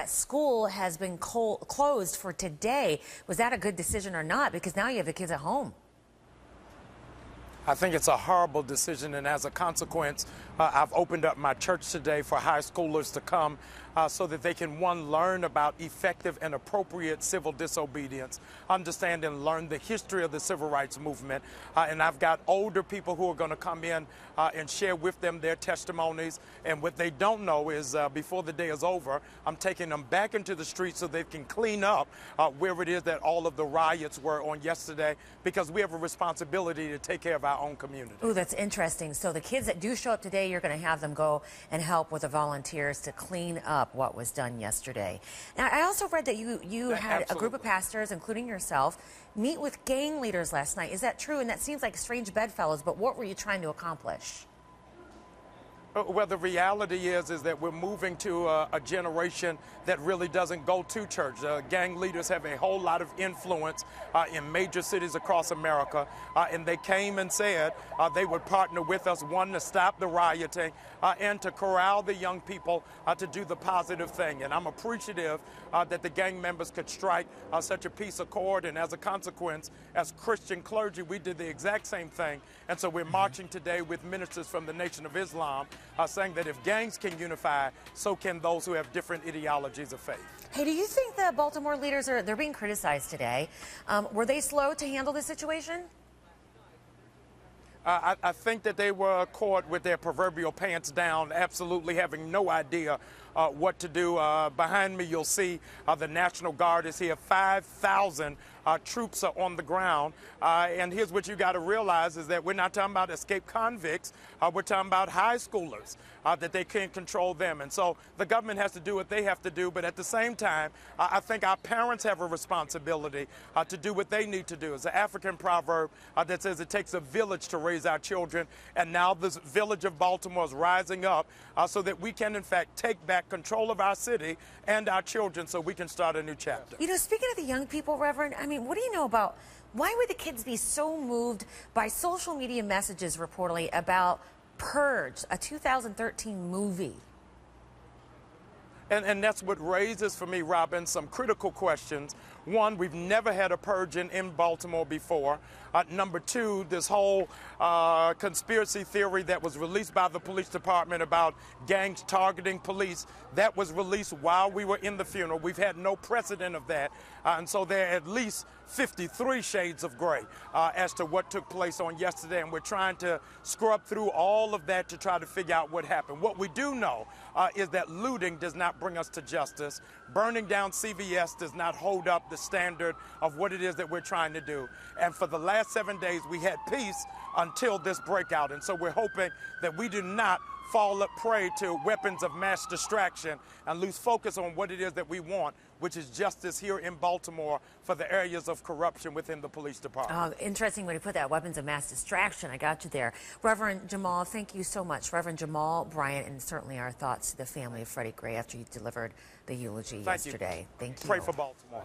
School has been closed for today. Was that a good decision or not? Because now you have the kids at home. I think it's a horrible decision, and as a consequence, I've opened up my church today for high schoolers to come so that they can, one, learn about effective and appropriate civil disobedience, understand and learn the history of the civil rights movement. And I've got older people who are going to come in and share with them their testimonies. And what they don't know is before the day is over, I'm taking them back into the streets so they can clean up where it is that all of the riots were on yesterday, because we have a responsibility to take care of our own community. Ooh, that's interesting. So the kids that do show up today, you're going to have them go and help with the volunteers to clean up what was done yesterday. Now, I also read that you had a group of pastors, including yourself, meet with gang leaders last night. Is that true? And that seems like strange bedfellows, but what were you trying to accomplish? Well, the reality is that we're moving to a generation that really doesn't go to church. Gang leaders have a whole lot of influence in major cities across America, and they came and said they would partner with us, one, to stop the rioting, and to corral the young people to do the positive thing. And I'm appreciative that the gang members could strike such a peace accord, and as a consequence, as Christian clergy, we did the exact same thing. And so we're marching today with ministers from the Nation of Islam, saying that if gangs can unify, so can those who have different ideologies of faith. Hey, do you think the Baltimore leaders they're being criticized today? Were they slow to handle this situation? I think that they were caught with their proverbial pants down, absolutely having no idea what to do. Behind me, you'll see the National Guard is here. 5,000 troops are on the ground. And here's what you got to realize is that we're not talking about escaped convicts. We're talking about high schoolers, that they can't control them. And so the government has to do what they have to do. But at the same time, I think our parents have a responsibility to do what they need to do. It's an African proverb that says it takes a village to raise our children. And now this village of Baltimore is rising up so that we can, in fact, take back control of our city and our children so we can start a new chapter. You know, speaking of the young people, Reverend, I mean, what do you know about why would the kids be so moved by social media messages reportedly about Purge, a 2013 movie? And that's what raises for me, Robin, some critical questions. One, we've never had a purge in Baltimore before. Number two, this whole conspiracy theory that was released by the police department about gangs targeting police, that was released while we were in the funeral. We've had no precedent of that. And so there are at least 53 shades of gray as to what took place on yesterday. And we're trying to scrub through all of that to try to figure out what happened. What we do know is that looting does not bring us to justice. Burning down CVS does not hold up the standard of what it is that we're trying to do. And for the last 7 days, we had peace until this breakout. And so we're hoping that we do not fall prey to weapons of mass distraction and lose focus on what it is that we want, which is justice here in Baltimore for the areas of corruption within the police department. Interesting way to put that, weapons of mass distraction. I got you there. Reverend Jamal, thank you so much. Reverend Jamal Bryant, and certainly our thoughts to the family of Freddie Gray after you delivered the eulogy yesterday. Thank you. Pray for Baltimore.